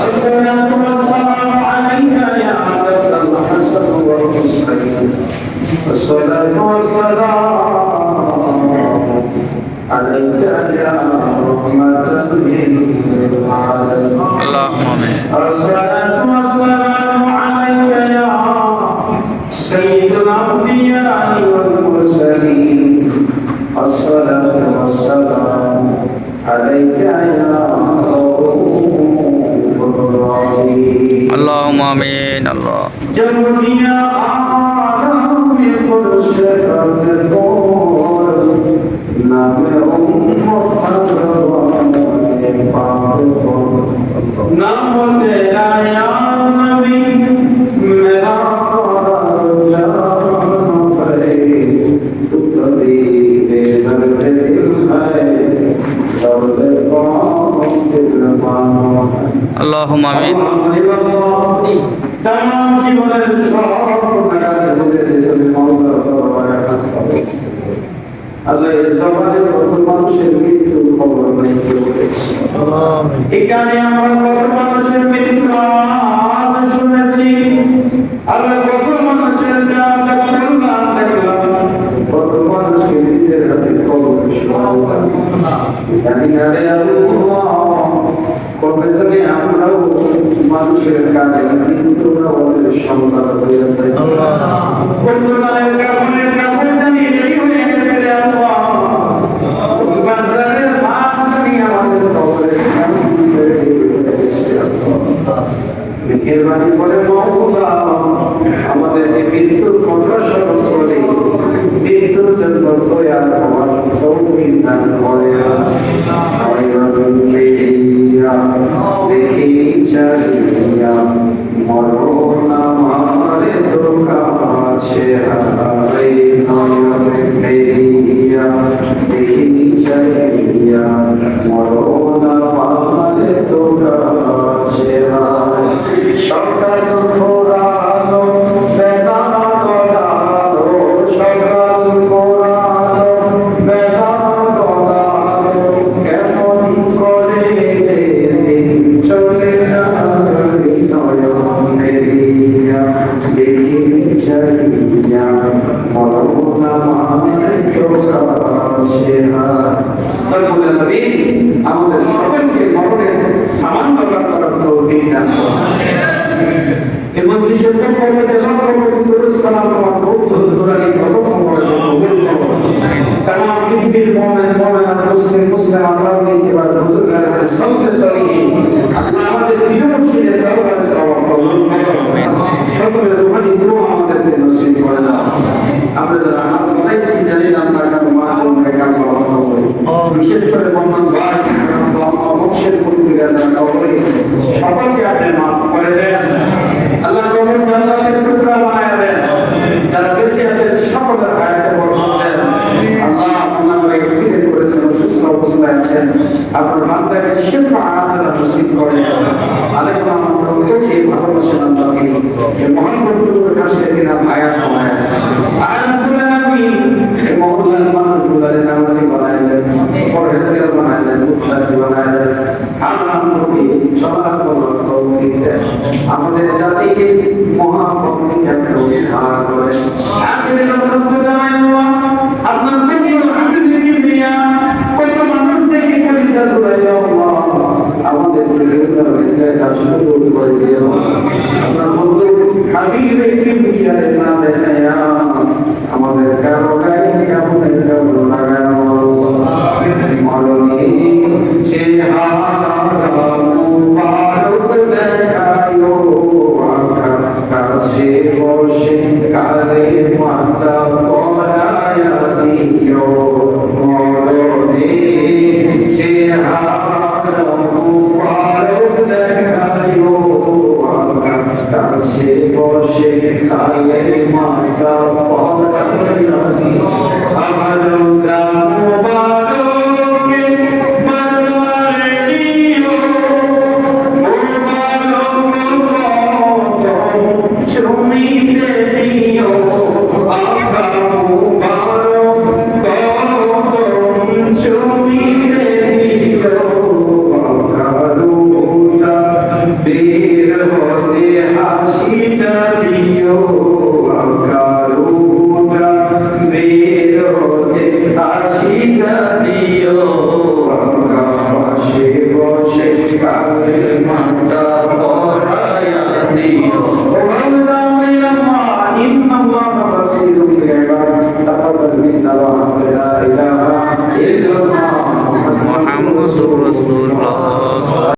والصلاة والسلام عليك يا عبد الحسن والحسين والصلاة والسلام عليك يا رحمة للعالمين اللهم آمين. الصلاة والسلام عليك يا سيد الأنبياء والمرسلين الصلاة والسلام عليك يا اللهم آمين. الله جميع عالم القدس الدور نام نام تیرا یا نبی میرا جان ہے تو کبھی بے درد دل ہے درد قوم دل مانو اللهم آمين. تمام জীবনের সব আল্লাহ এই সমাজে কত মানুষের মৃত্যুর খবর নাই বলেছে। এখানে আমরা কত মানুষের মৃত্যু আজ শুনেছি, আল্লাহ কত মানুষের কল্যাণ দেখলাম, কত মানুষকে নিজের হাতে খবর শোনালাম। জানি না রে আল্লাহ, কবে জানি আমরাও মানুষের কাজে কিন্তু আমাদের সন্তান হয়েছে। বর্তমানের কাপড়ের কাপড় জানি রেডি হয়ে গেছে রে আল্লাহ, বাজারের মাছ জানি আমাদের কবরের সামনে এসে মেহেরবানি করে মওলা আমাদেরকে মৃত্যুর কথা স্মরণ করে মৃত্যুর জন্য তৈয়ার হওয়ার তৌফিক দান করে। দেখি চালিয়া মরণ আমারে তো কাছে হারাই নয়ন ফেরিয়া দেখি চালিয়া মরণ আমারে তো কাছে হারাই সকাল ফোরালো বেলা গলালো সকাল ফোরালো বেলা গলালো কেমন করে যে দিন চলে যায় নয়ন ফেরিয়া দেখি চালিয়া মরণ আমারে তো কাছে হারাই। আমাদের সকলকে মরণের সামান্য করার তৌফিক দান করুন। এই মজলিসের পক্ষ থেকে লক্ষ কোটি দরুদ সালাম ও দরুদ দুরানি ততক্ষণ পর্যন্ত কবুল করুন। তামাম পৃথিবীর মুমিন মুসলিম আল্লাহর ইতিবার বুজুর্গানের সলফে সলিহিন আমাদের প্রিয় মুর্শিদের দরবারে সওয়াব কবুল করুন। সকলের রূহানি দোয়া আমাদেরকে নসিব করে দাও। আমরা যারা হাত বাড়াইছি জানি না তার কাছে মাহরুম রেখা কবুল করুন। বিশেষ করে মোহাম্মদ ভাই অবশ্যের পরিবার কবরে সকলকে আপনি মাফ করে দেন। আল্লাহ কবর জান্নাতের টুকরা বানায় দেন। যারা বেঁচে আছেন সকলের হায়াতে বরকত দেন। আল্লাহ আপনারা এক্সিডেন্ট করেছেন, অসুস্থ অবস্থায় আছেন, আপনার বান্দাকে শিফা আজলা নসিব করে। আলাইকুম আমাদেরকে ভালোবাসেন আল্লাহকে এই মহান বন্ধুর কাছে কিনা হায়াত বানায় দেন। আলহামদুলিল্লাহ আমিন। এই মহল্লার মানুষগুলোরে নামাজি বানায় দেন, পরহেজগার বানায় দেন, মুত্তাকি বানায় দেন। আল্লাহ প্রতি সবার বড় তৌফিক দেন। আমাদের জাতিকে মহাপন্থী একটা উদ্ধার করেন। আখির নমস্ত জানাই আল্লাহ আপনার থেকে আখির কিবরিয়া কত মানুষ থেকে কবিতা শোনাই আল্লাহ আমাদের জীবনের কাজ শুরু করে দিও। আপনার বন্ধু হাবিবের কিবরিয়ার নাম দেখায়া আমাদের কারো গায়ে কেমন কেমন লাগায় মরণে চেহারা মুবারক দেখায়ো কাছে বসে কালে মাথা পড়ায়া দিও মরণে চেহারা মুবারক দেখায়ো কাছে বসে কালে মাথা পড়ায়া দিও আমার রোজা মুবারকে মরণে দিও চুমিতে দিও আকা মুবারক কদম চুমিতে দিও আকা রোজা এবার তাকাব্বাল মিন্না ওয়া লা ইলাহা ইল্লাল্লাহ মুহাম্মাদুর রাসূলুল্লাহ।